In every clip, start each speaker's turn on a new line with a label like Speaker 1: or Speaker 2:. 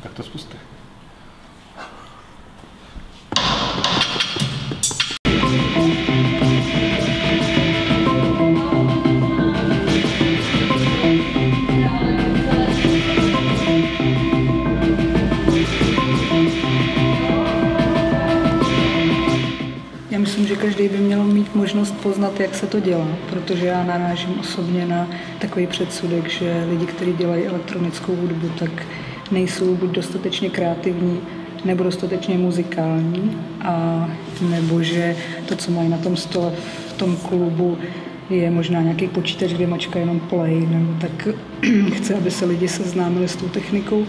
Speaker 1: Tak to zkuste.
Speaker 2: Já myslím, že každý by měl mít možnost poznat, jak se to dělá, protože já narážím osobně na takový předsudek, že lidi, kteří dělají elektronickou hudbu, tak nejsou buď dostatečně kreativní, nebo dostatečně muzikální, a nebo že to, co mají na tom stole v tom klubu, je možná nějaký počítač, kde mačka jenom play, nebo tak chci, aby se lidi seznámili s tou technikou,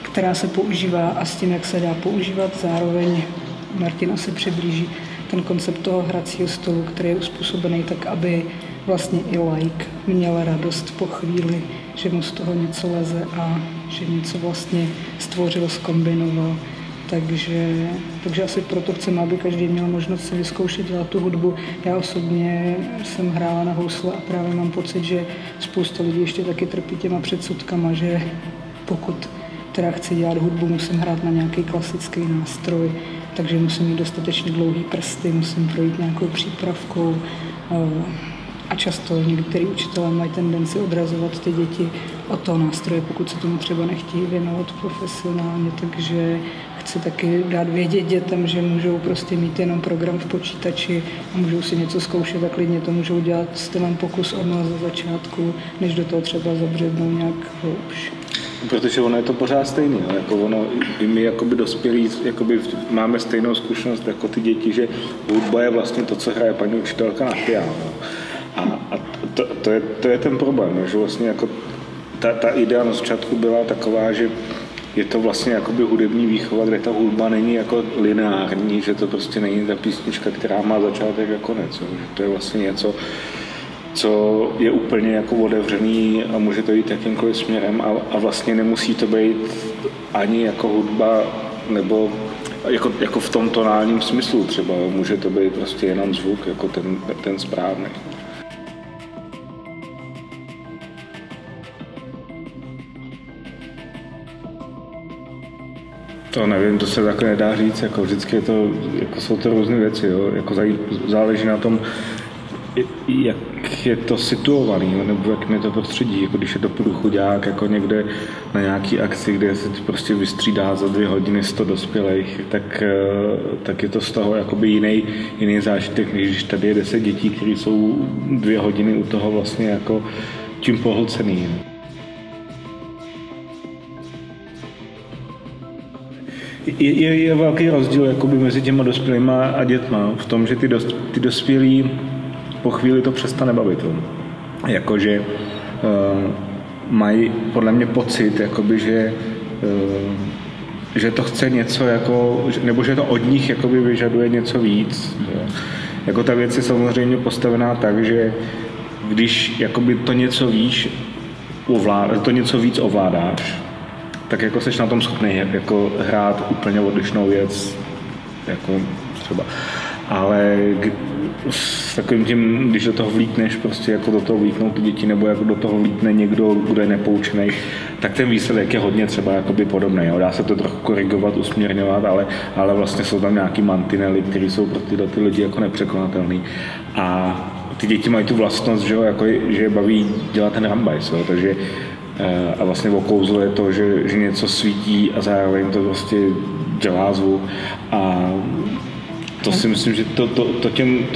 Speaker 2: která se používá, a s tím, jak se dá používat. Zároveň Martin asi přiblíží ten koncept toho hracího stolu, který je uspůsobený tak, aby vlastně i laik měl radost po chvíli, že mu z toho něco leze a že něco vlastně stvořil, zkombinoval. Takže asi proto chceme, aby každý měl možnost si vyzkoušet dělat tu hudbu. Já osobně jsem hrála na housle a právě mám pocit, že spousta lidí ještě taky trpí těma předsudkama, že pokud teda chci dělat hudbu, musím hrát na nějaký klasický nástroj, takže musím mít dostatečně dlouhý prsty, musím projít nějakou přípravkou. A často některý učitelé mají tendenci odrazovat ty děti od toho nástroje, pokud se tomu třeba nechtějí věnovat profesionálně, takže chci taky dát vědět dětem, že můžou prostě mít jenom program v počítači a můžou si něco zkoušet a klidně to můžou dělat stylem pokus omyl za začátku, než do toho třeba zabřednou nějak hloubš.
Speaker 1: Protože ono je to pořád stejné, no? Jako ono, i my jakoby dospělí jakoby máme stejnou zkušenost jako ty děti, že hudba je vlastně to, co hraje paní učitelka na piano. A to je ten problém, že vlastně jako ta idea na začátku byla taková, že je to vlastně jakoby hudební výchova, kde ta hudba není jako lineární, že to prostě není ta písnička, která má začátek a konec. Že to je vlastně něco, co je úplně jako otevřený a může to jít jakýmkoliv směrem a vlastně nemusí to být ani jako hudba nebo jako v tom tonálním smyslu třeba. Může to být prostě jenom zvuk, jako ten správný. To nevím, to se takhle nedá říct, jako vždycky je to, jako jsou to různé věci, jo? Jako záleží na tom, jak je to situovaný, nebo jak je to prostředí, jako když je to průchodák, jako někde na nějaký akci, kde se prostě vystřídá za 2 hodiny 100 dospělých, tak je to z toho jakoby jiný zážitek, než když tady je 10 dětí, které jsou 2 hodiny u toho vlastně jako tím pohlcený. Je velký rozdíl jakoby mezi těma dospělýma a dětma v tom, že ty dospělí po chvíli to přestane bavit. Jakože mají podle mě pocit, jakoby, že to chce něco, jako, nebo že to od nich jakoby vyžaduje něco víc. Jako ta věc je samozřejmě postavená tak, že když jakoby to něco víš, to něco víc ovládáš, tak jako seš na tom schopný jako hrát úplně odlišnou věc, jako třeba. Ale s takovým tím, když do toho vlítneš, prostě jako do toho vlítnou ty děti, nebo jako do toho vlítne někdo, kdo je nepoučený, tak ten výsledek je hodně třeba jakoby podobný. Jo. Dá se to trochu korigovat, usměrňovat, ale vlastně jsou tam nějaký mantinely, které jsou pro ty lidi jako nepřekonatelný. A ty děti mají tu vlastnost, že je baví dělat ten rambajs, takže a vlastně okouzlo je to, že něco svítí a zároveň to prostě dělá zvuk a to si myslím, že to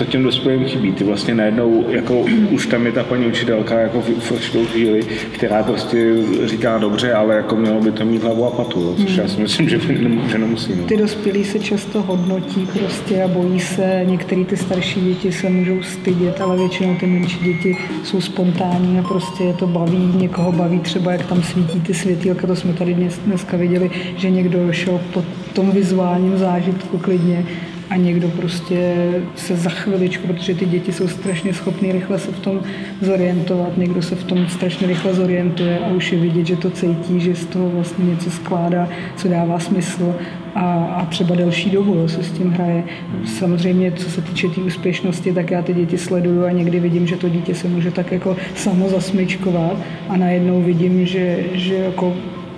Speaker 1: těm dospělým chybí. Ty vlastně najednou, jako už tam je ta paní učitelka jako v určitou chvíli, která prostě říká dobře, ale jako mělo by to mít hlavu a patu, což já si myslím, že nemusí. No.
Speaker 2: Ty dospělí se často hodnotí prostě a bojí se, některé ty starší děti se můžou stydět, ale většinou ty menší děti jsou spontánní a prostě je to baví, někoho baví třeba, jak tam svítí ty světýlka, to jsme tady dneska viděli, že někdo šel po tom vizuálním zážitku klidně a někdo prostě se za chviličku, protože ty děti jsou strašně schopný rychle se v tom zorientovat, někdo se v tom strašně rychle zorientuje a už je vidět, že to cítí, že z toho vlastně něco skládá, co dává smysl a třeba delší dobu se s tím hraje. Samozřejmě, co se týče té úspěšnosti, tak já ty děti sleduju a někdy vidím, že to dítě se může tak jako samo zasmyčkovat a najednou vidím, že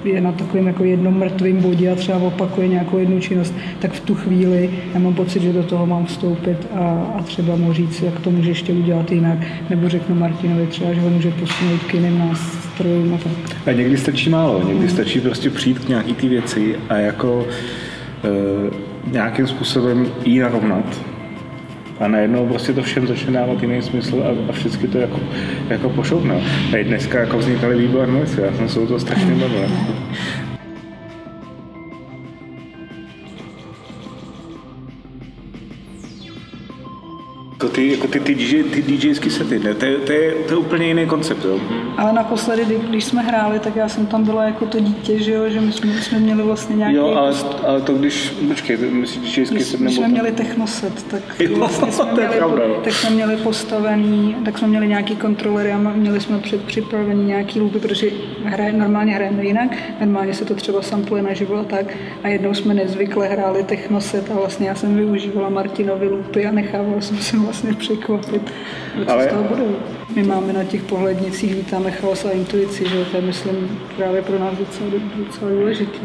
Speaker 2: je na takovém jako jednom mrtvém bodě a třeba opakuje nějakou jednu činnost, tak v tu chvíli já mám pocit, že do toho mám vstoupit a třeba mu říct, jak to může ještě udělat jinak, nebo řeknu Martinovi třeba, že ho může posunout k jiným nástrojům a tak.
Speaker 1: A někdy stačí málo, někdy stačí prostě přijít k nějaký ty věci a jako nějakým způsobem jí narovnat. A najednou prostě to všem začne dávat jiný smysl a všechny to jako pošoupne. A i dneska jako vznikaly výborné věci, já jsem se o to strašně bavil. Ty DJský sety, ne? To je úplně jiný koncept, jo?
Speaker 2: Ale naposledy, když jsme hráli, tak já jsem tam byla jako to dítě, že jo, že my jsme měli vlastně nějaký...
Speaker 1: Jo, ale to počkej, myslíš DJský set nebo...
Speaker 2: Když jsme měli technoset, tak vlastně jsme měli postavený, tak jsme měli nějaký kontrolery a měli jsme předpřipravený nějaký loopy, protože normálně hrajeme jinak, normálně se to třeba sampluje naživo a tak. A jednou jsme nezvykle hráli technoset a vlastně já jsem využívala Martinovy loopy a nechávala jsem se vlastně překvapit, co z toho budou. My máme na těch pohlednicích, vítáme chaos a intuici, že to je, myslím, právě pro nás docela důležitý.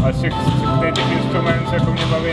Speaker 1: A z těch instrumentů jako mě baví